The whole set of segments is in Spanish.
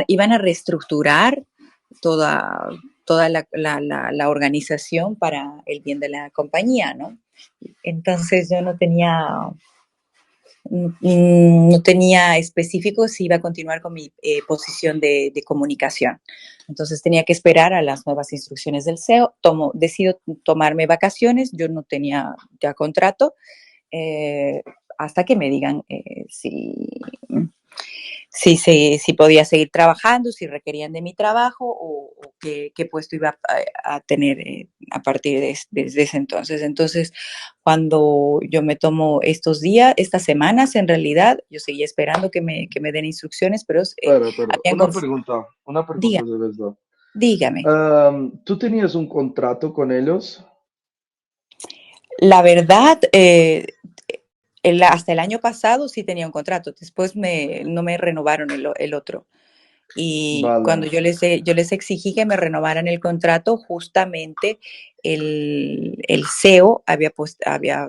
iban a reestructurar toda, toda la organización para el bien de la compañía, ¿no? Entonces yo no tenía específico si iba a continuar con mi posición de comunicación. Entonces tenía que esperar a las nuevas instrucciones del CEO. Decido tomarme vacaciones, yo no tenía ya contrato, eh, hasta que me digan si podía seguir trabajando, si requerían de mi trabajo o qué puesto iba a tener a partir desde ese entonces. Entonces, cuando yo me tomo estos días, estas semanas, en realidad, yo seguía esperando que me den instrucciones, pero Pero, habían una pregunta Diga, de verdad. dígame. ¿Tú tenías un contrato con ellos? La verdad, hasta el año pasado sí tenía un contrato, después no me renovaron el otro. Y cuando Vale, yo les exigí que me renovaran el contrato, justamente el CEO había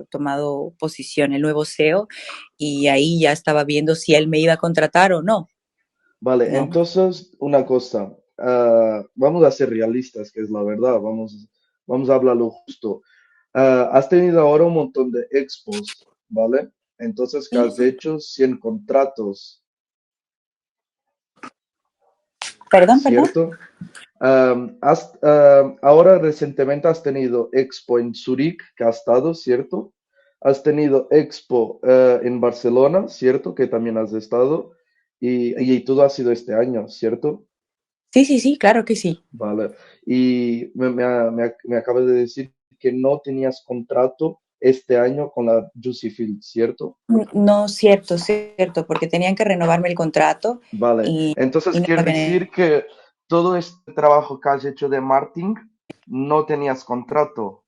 tomado posición, el nuevo CEO, y ahí ya estaba viendo si él me iba a contratar o no, vale. ¿no? Entonces, una cosa. Vamos a ser realistas, que es la verdad. Vamos a hablar lo justo. Has tenido ahora un montón de expos, ¿vale? Entonces, que Sí, has sí. hecho 100 contratos, Perdón. ¿cierto? Ahora recientemente has tenido Expo en Zurich, que has estado, ¿cierto? Has tenido Expo en Barcelona, ¿cierto? Que también has estado. Y todo ha sido este año, ¿cierto? Sí, claro que sí. Vale. Y me acabas de decir que no tenías contrato este año con la Juicy Field, ¿cierto? No, cierto, porque tenían que renovarme el contrato Vale. y, Entonces y no quiere me... decir que todo este trabajo que has hecho de marketing no tenías contrato.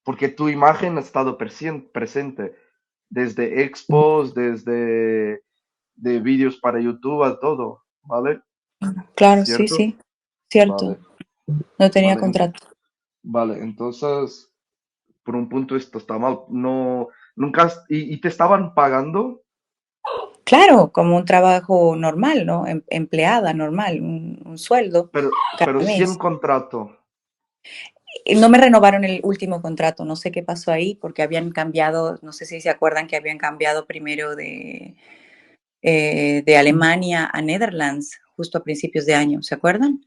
Porque tu imagen ha estado presente desde expos, desde de vídeos para YouTube, a todo, ¿vale? Claro, ¿Cierto? cierto. Vale, No tenía vale, contrato. vale. Entonces, por un punto esto está mal. No, nunca y te estaban pagando, Claro, como un trabajo normal, ¿no? Empleada normal, un sueldo pero cada sin mes. contrato. No me renovaron el último contrato, no sé qué pasó ahí, porque habían cambiado, no sé si se acuerdan que habían cambiado primero de Alemania a Netherlands, justo a principios de año, ¿se acuerdan?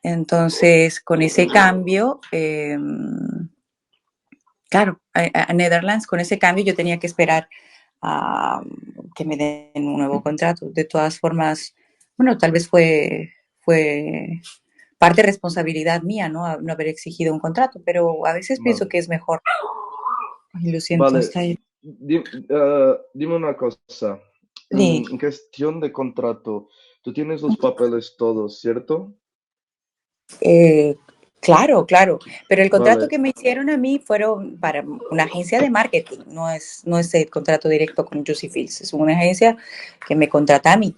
Entonces, con ese cambio, claro, a Netherlands, con ese cambio yo tenía que esperar a que me den un nuevo contrato. De todas formas, bueno, tal vez fue parte de responsabilidad mía, ¿no? No haber exigido un contrato, pero a veces pienso Vale, que es mejor. Ay, lo siento, vale. está ahí. Dime una cosa. Sí, En cuestión de contrato, tú tienes los papeles todos, ¿cierto? eh, claro, pero el contrato Vale, que me hicieron a mí fueron para una agencia de marketing, no es el contrato directo con Juicy Fields, es una agencia que me contrata a mí.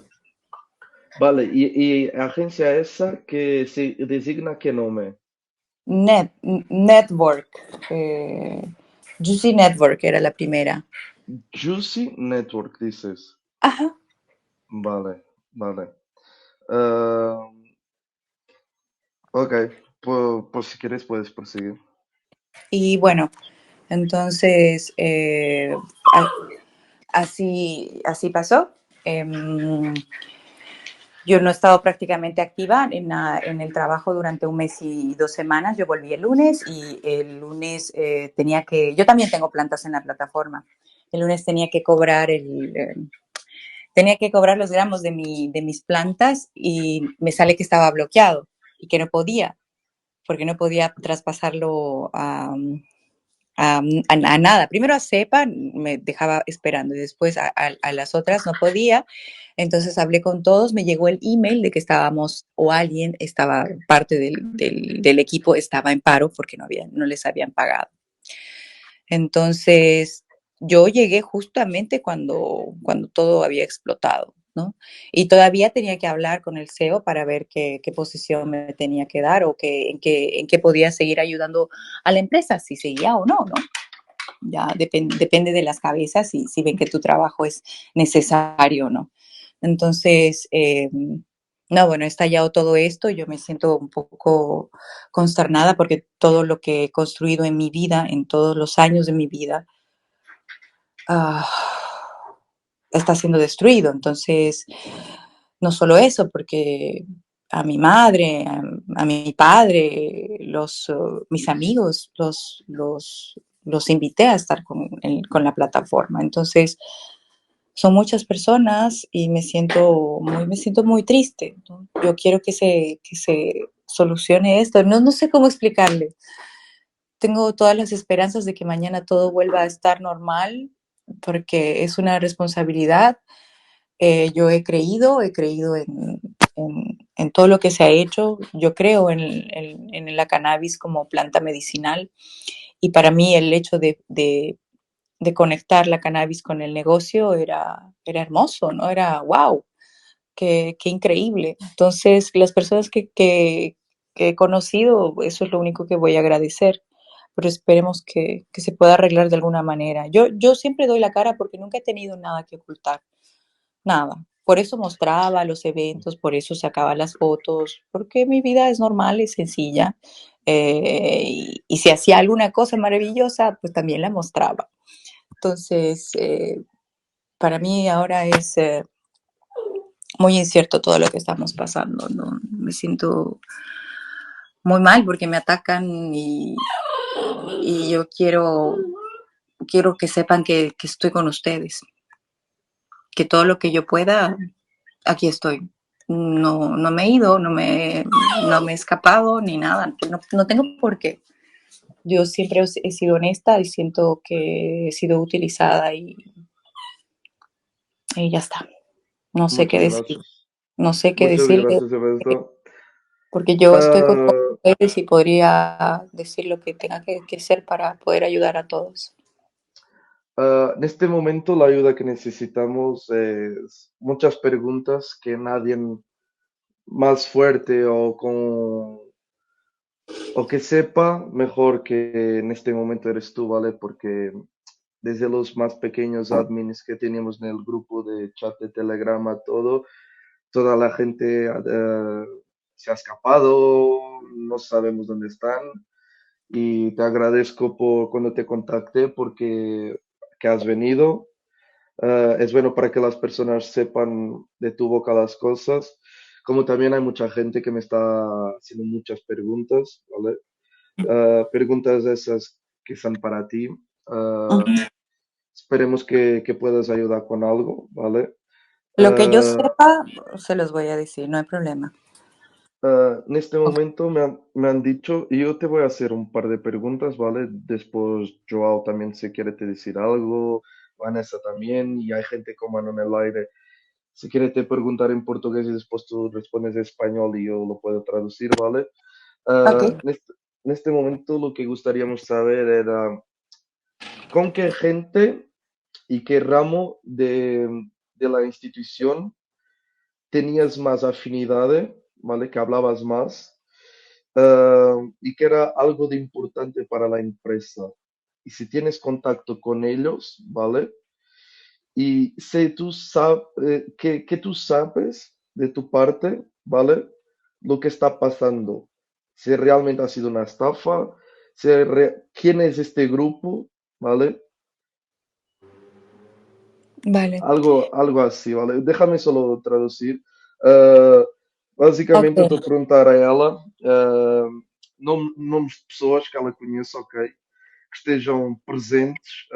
vale. Y agencia esa que se designa qué nombre. Network, Juicy Network era la primera. Juicy Network, dices. Ajá. Vale, vale. Ah, ok, pues, si quieres puedes proseguir. Y bueno, entonces así pasó. Yo no he estado prácticamente activa en el trabajo durante un mes y 2 semanas. Yo volví el lunes y el lunes yo también tengo plantas en la plataforma. El lunes tenía que cobrar los gramos de mis plantas y me sale que estaba bloqueado y que no podía, porque no podía traspasarlo a nada. Primero a CEPA me dejaba esperando y después a las otras no podía. Entonces hablé con todos, me llegó el email de que estábamos o alguien estaba, parte del equipo estaba en paro porque no les habían pagado. Entonces yo llegué justamente cuando todo había explotado, ¿no? Y todavía tenía que hablar con el CEO para ver qué posición me tenía que dar o en qué podía seguir ayudando a la empresa, si seguía o no, ¿no? Ya depende de las cabezas si ven que tu trabajo es necesario o no. Entonces, No, bueno, estallado todo esto, yo me siento un poco consternada porque todo lo que he construido en mi vida, en todos los años de mi vida, ah, está siendo destruido. Entonces, no solo eso, porque a mi madre, a mi padre, mis amigos, los invité a estar con la plataforma. Entonces, son muchas personas y me siento muy triste, ¿no? Yo quiero que se solucione esto. No, no sé cómo explicarle. Tengo todas las esperanzas de que mañana todo vuelva a estar normal, porque es una responsabilidad. Yo he creído en todo lo que se ha hecho. Yo creo en la cannabis como planta medicinal y para mí el hecho de conectar la cannabis con el negocio era hermoso, ¿no? Era wow, qué increíble. Entonces, las personas que he conocido, eso es lo único que voy a agradecer, pero esperemos que se pueda arreglar de alguna manera. Yo siempre doy la cara porque nunca he tenido nada que ocultar, nada. Por eso mostraba los eventos, por eso sacaba las fotos, porque mi vida es normal y sencilla. Y si hacía alguna cosa maravillosa, pues también la mostraba. Entonces, para mí ahora es muy incierto todo lo que estamos pasando, ¿no? Me siento muy mal porque me atacan y yo quiero que sepan que estoy con ustedes, que todo lo que yo pueda, aquí estoy. No, no me he ido, no me he escapado ni nada, no, no tengo por qué. Yo siempre he sido honesta y siento que he sido utilizada y ya está. No sé qué Muchas decir, gracias. no sé qué Muchas decirle, gracias, Evelyn. porque yo estoy con todos Ah, ustedes y podría decir lo que tenga que hacer para poder ayudar a todos. en este momento la ayuda que necesitamos es muchas preguntas que nadie más fuerte o que sepa mejor que en este momento eres tú, ¿vale? Porque desde los más pequeños admins que teníamos en el grupo de chat de Telegram a todo, toda la gente se ha escapado, no sabemos dónde están y te agradezco por cuando te contacté porque que has venido. Es bueno para que las personas sepan de tu boca las cosas, como también hay mucha gente que me está haciendo muchas preguntas, ¿vale? Preguntas esas que son para ti. Uh Uh, -huh. esperemos que puedas ayudar con algo, ¿vale? Lo que yo Uh, sepa, se los voy a decir, no hay problema. en este Okay. momento me han dicho, y yo te voy a hacer un par de preguntas, ¿vale? Después Joao también se quiere te decir algo, Vanessa también, y hay gente como en el aire. Si quiere te preguntar en portugués y después tú respondes en español y yo lo puedo traducir, ¿vale? Okay. En este momento lo que gustaríamos saber era con qué gente y qué ramo de la institución tenías más afinidad, ¿vale? Que hablabas más y que era algo de importante para la empresa. Y si tienes contacto con ellos, ¿vale? Y si tú sabes, que tú sabes de tu parte, ¿vale? Lo que está pasando. Si realmente ha sido una estafa, quién es este grupo, ¿vale? Vale. Algo así, ¿vale? Déjame solo traducir. Uh, basicamente, eu Okay. estou a perguntar a ela nomes de pessoas que ela conheça, ok? Que estejam presentes,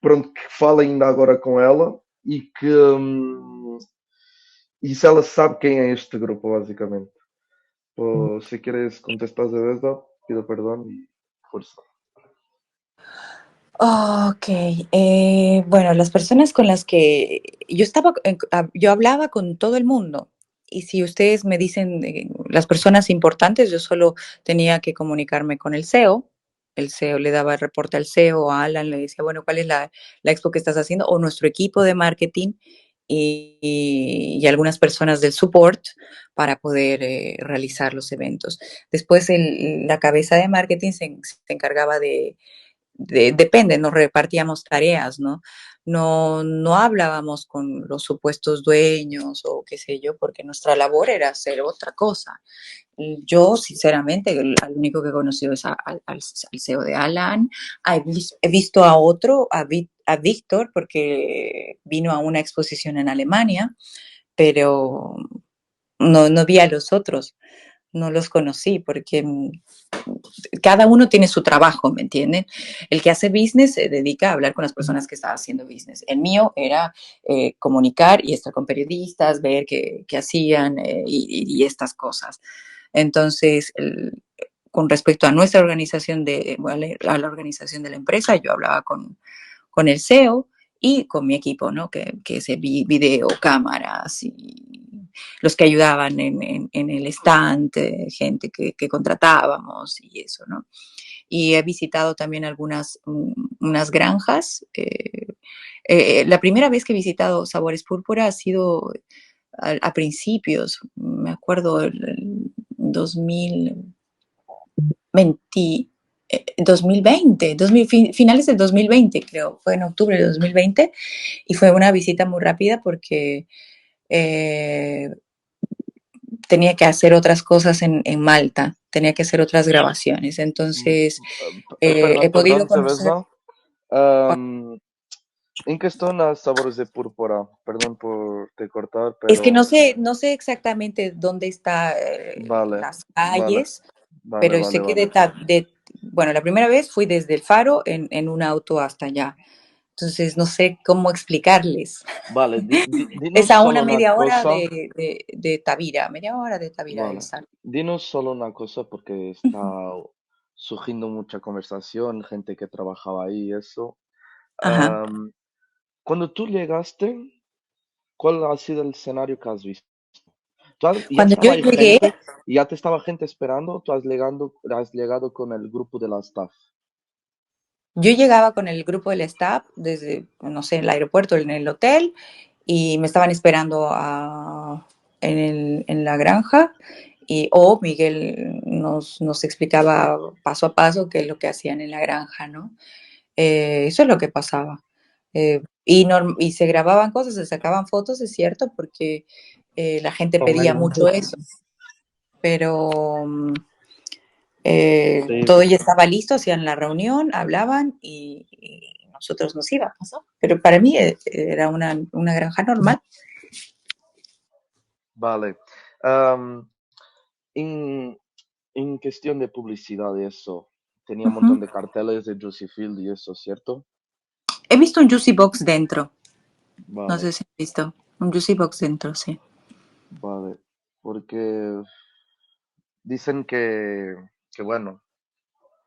pronto, que fala ainda agora com ela e se ela sabe quem é este grupo, basicamente. Pues, si quieres contestar de verdad, pido perdón y fuerza. Ok, bueno, las personas con las que yo hablaba con todo el mundo. Y si ustedes me dicen las personas importantes, yo solo tenía que comunicarme con el CEO. El CEO le daba el reporte al CEO, a Alan le decía, bueno, ¿cuál es la expo que estás haciendo? O nuestro equipo de marketing y algunas personas del support para poder realizar los eventos. Después la cabeza de marketing se encargaba depende, nos repartíamos tareas, ¿no? no hablábamos con los supuestos dueños o qué sé yo, porque nuestra labor era hacer otra cosa. Yo, sinceramente, al único que he conocido es al CEO de Alan. He visto a otro, a Víctor, porque vino a una exposición en Alemania, pero no vi a los otros, no los conocí, porque cada uno tiene su trabajo, ¿me entienden? El que hace business se dedica a hablar con las personas que están haciendo business. El mío era comunicar y estar con periodistas, ver qué hacían y estas cosas. Entonces, con respecto a nuestra organización, a la organización de la empresa, yo hablaba con el CEO y con mi equipo, ¿no? Que es video, cámaras y los que ayudaban en el stand, gente que contratábamos y eso, ¿no? Y he visitado también unas granjas. La primera vez que he visitado Sabores Púrpura ha sido a principios, me acuerdo, el 2020, 2020, finales del 2020, creo, fue en octubre de 2020, y fue una visita muy rápida porque eh, tenía que hacer otras cosas en Malta, tenía que hacer otras grabaciones, Mm, entonces he Perdón, podido perdón, conocer. Teresa. Am, ¿En qué están las sabores de púrpura? Perdón por te cortar, Es que pero no sé exactamente dónde están vale, las vale, calles, vale, pero vale, sé que vale. bueno, la primera vez fui desde el Faro en un auto hasta allá. Entonces no sé cómo explicarles. Vale, Es dinos a solo una una media hora cosa. de Tavira, media hora de Tavira de Vale, estar. dinos solo una cosa porque está surgiendo mucha conversación, gente que trabajaba ahí y eso. Ajá. Am, Cuando tú llegaste, ¿cuál ha sido el escenario que has visto? Ya Cuando yo estaba ahí llegué, gente, ya te estaba gente esperando, has llegado con el grupo de la staff. yo llegaba con el grupo del staff desde, no sé, el aeropuerto, en el hotel, y me estaban esperando en la granja, o Miguel nos explicaba paso a paso qué es lo que hacían en la granja, ¿no? Eso es lo que pasaba. Y se grababan cosas, se sacaban fotos, es cierto, porque la gente pedía mucho eso, pero Sí, todo ya estaba listo, hacían la reunión, hablaban y nosotros nos íbamos, ¿no? Pero para mí era una granja normal. vale. Am, en, en cuestión de publicidad y eso, tenía un montón Ujú. de carteles de Juicy Field y eso, ¿cierto? He visto un Juicy Box dentro, no Vale, sé si he visto un Juicy Box dentro, sí. vale. Porque dicen que bueno,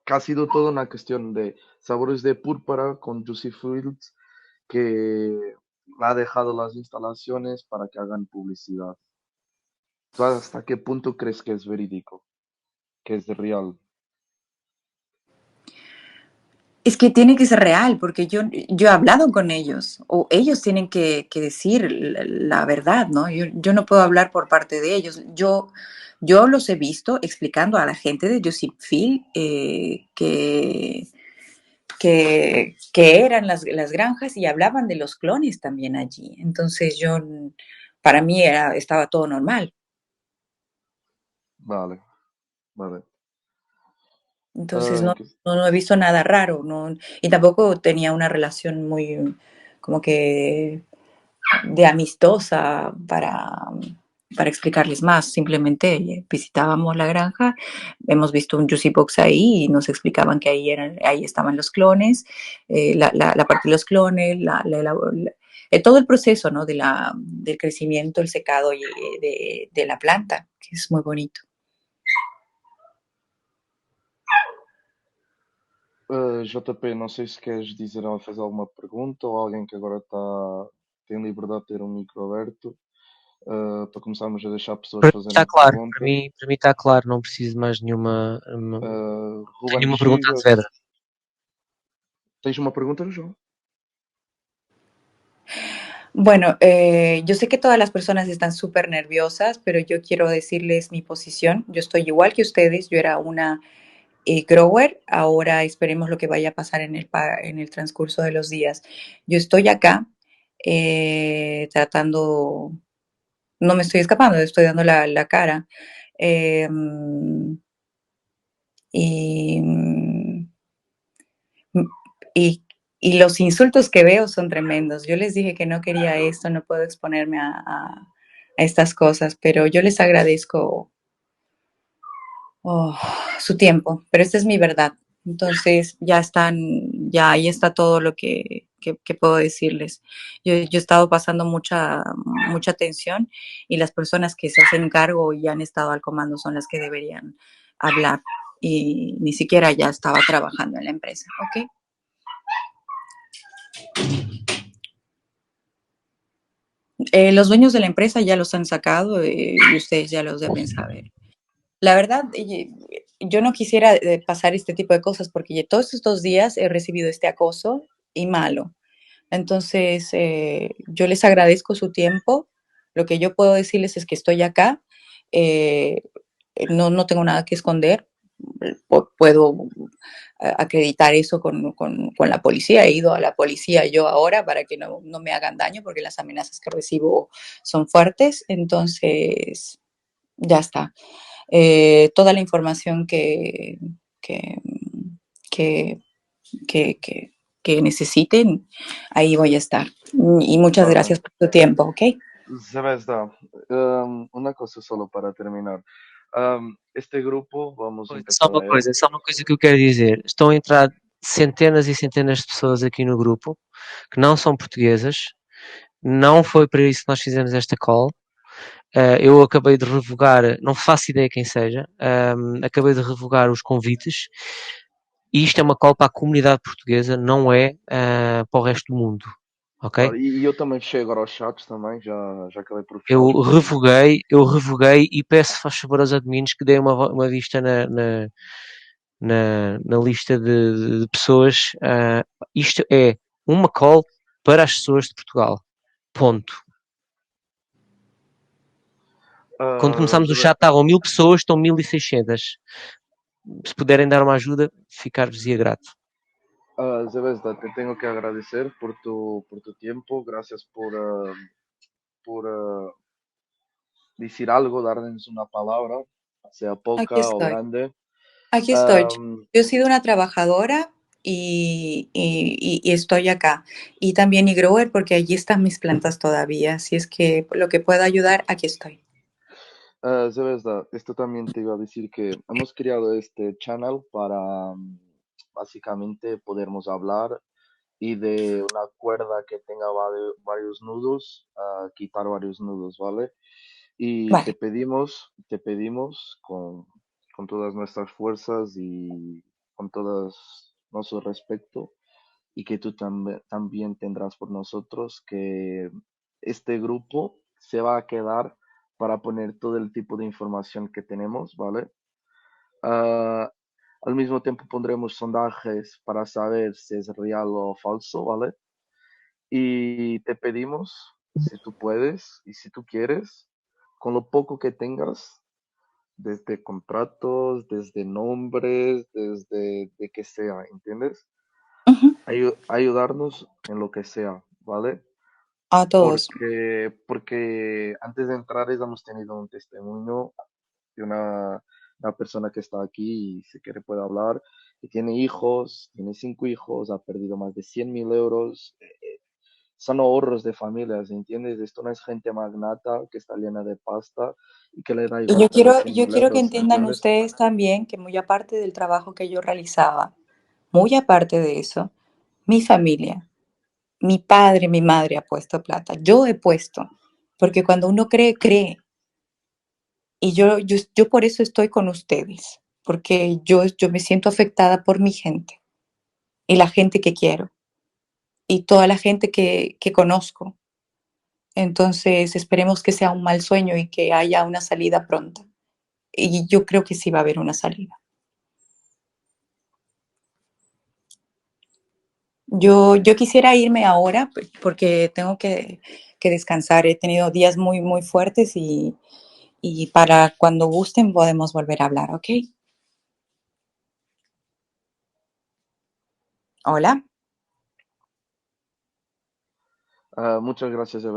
que ha sido toda una cuestión de sabores de púrpura con Juicy Fields que ha dejado las instalaciones para que hagan publicidad. ¿Tú hasta qué punto crees que es verídico, que es real? Es que tiene que ser real, porque yo he hablado con ellos, o ellos tienen que decir la verdad, ¿no? Yo no puedo hablar por parte de ellos. Yo los he visto explicando a la gente de Joseph Field que eran las granjas y hablaban de los clones también allí. Entonces para mí estaba todo normal. Vale, vale. Entonces Ah, no he visto nada raro, no, y tampoco tenía una relación muy como que de amistosa para explicarles más. Simplemente visitábamos la granja, hemos visto un juicy box ahí y nos explicaban que ahí estaban los clones, la parte de los clones, todo el proceso, ¿no? Del crecimiento, el secado de la planta, que es muy bonito. JP, não sei se queres dizer ou fazer alguma pergunta ou alguém que agora tem liberdade de ter um micro aberto, para começarmos a deixar pessoas Para mim está fazerem claro, pergunta. para mim está claro, não preciso mais nenhuma. Tenho Ruben nenhuma pergunta a Bexigas, Saavedra. tens uma pergunta, João? Bueno, yo sé que todas las personas están súper nerviosas, pero yo quiero decirles mi posición. Yo estoy igual que ustedes, yo era una Grower. Ahora esperemos lo que vaya a pasar en el transcurso de los días. Yo estoy acá tratando, no me estoy escapando, estoy dando la cara. Eh, y, y, y los insultos que veo son tremendos. Yo les dije que no quería esto, no puedo exponerme a estas cosas, pero yo les agradezco su tiempo, pero esta es mi verdad. Entonces ya están, ya ahí está todo lo que puedo decirles. Yo he estado pasando mucha tensión y las personas que se hacen cargo y han estado al comando son las que deberían hablar y ni siquiera ya estaba trabajando en la empresa, ¿ok? Los dueños de la empresa ya los han sacado y ustedes ya los deben saber. La verdad, yo no quisiera pasar este tipo de cosas porque todos estos días he recibido este acoso y malo. Entonces, yo les agradezco su tiempo. Lo que yo puedo decirles es que estoy acá. eh, no tengo nada que esconder. Puedo acreditar eso con la policía. He ido a la policía yo ahora para que no me hagan daño porque las amenazas que recibo son fuertes. Entonces, ya está. Toda la información que, que, que, que, que necesiten, ahí voy a estar. Y muchas Vale. gracias por tu tiempo, ¿ok? Zvezda, una cosa solo para terminar. Este grupo vamos a empezar a él. Só uma coisa que eu quero dizer. Estão a entrar centenas e centenas de pessoas aqui no grupo que não são portuguesas. Não foi para isso que nós fizemos esta call. Eu acabei de revogar, não faço ideia quem seja, acabei de revogar os convites. E isto é uma call para a comunidade portuguesa, não é para o resto do mundo. Ok? E eu também fechei agora os chats também, já acabei por fechar Eu os grupos. revoguei e peço, faz favor aos admins que deem uma vista na lista de pessoas. Isto é uma call para as pessoas de Portugal. Ponto. Quando começámos o chat estavam 1000 pessoas, estão 1600. Se puderem dar uma ajuda, ficar-vos-ia grato. Zvezda, te tengo que agradecer por tu tiempo, gracias por decir algo, darles una palabra, sea Aquí poca o estoy. grande. Aquí estoy. Um, Yo he sido una trabajadora y estoy acá. Y también Igrower porque allí están mis plantas todavía. Si es que lo que pueda ayudar, aquí estoy. Zvezda, esto también te iba a decir que hemos creado este channel para básicamente podermos hablar y de una cuerda que tenga varios nudos, quitar varios nudos, ¿vale? Y Vale. te pedimos con todas nuestras fuerzas y con todo nuestro respeto y que tú también tendrás por nosotros que este grupo se va a quedar para poner todo el tipo de información que tenemos, ¿vale? Ah, al mismo tiempo pondremos sondajes para saber si es real o falso, ¿vale? Y te pedimos, si tú puedes y si tú quieres, con lo poco que tengas, desde contratos, desde nombres, desde de que sea, ¿entiendes? Ujú. Ayudarnos en lo que sea, ¿vale? A todos. Porque antes de entrar hemos tenido un testimonio de una persona que está aquí y si quiere puede hablar, y tiene hijos, tiene 5 hijos, ha perdido más de 100.000 euros. Son ahorros de familias, ¿entiendes? Esto no es gente magnata que está llena de pasta y que le da Y igual perder cien yo mil quiero que euros, entiendan ¿entiendes? ustedes también que muy aparte del trabajo que yo realizaba, muy aparte de eso, mi familia, mi padre, mi madre ha puesto plata. Yo he puesto, porque cuando uno cree, cree. Y yo por eso estoy con ustedes, porque yo me siento afectada por mi gente y la gente que quiero y toda la gente que conozco. Entonces, esperemos que sea un mal sueño y que haya una salida pronta. Y yo creo que sí va a haber una salida. Yo quisiera irme ahora porque tengo que descansar. He tenido días muy fuertes y para cuando gusten podemos volver a hablar, ¿ok? Hola. Muchas gracias, Eva.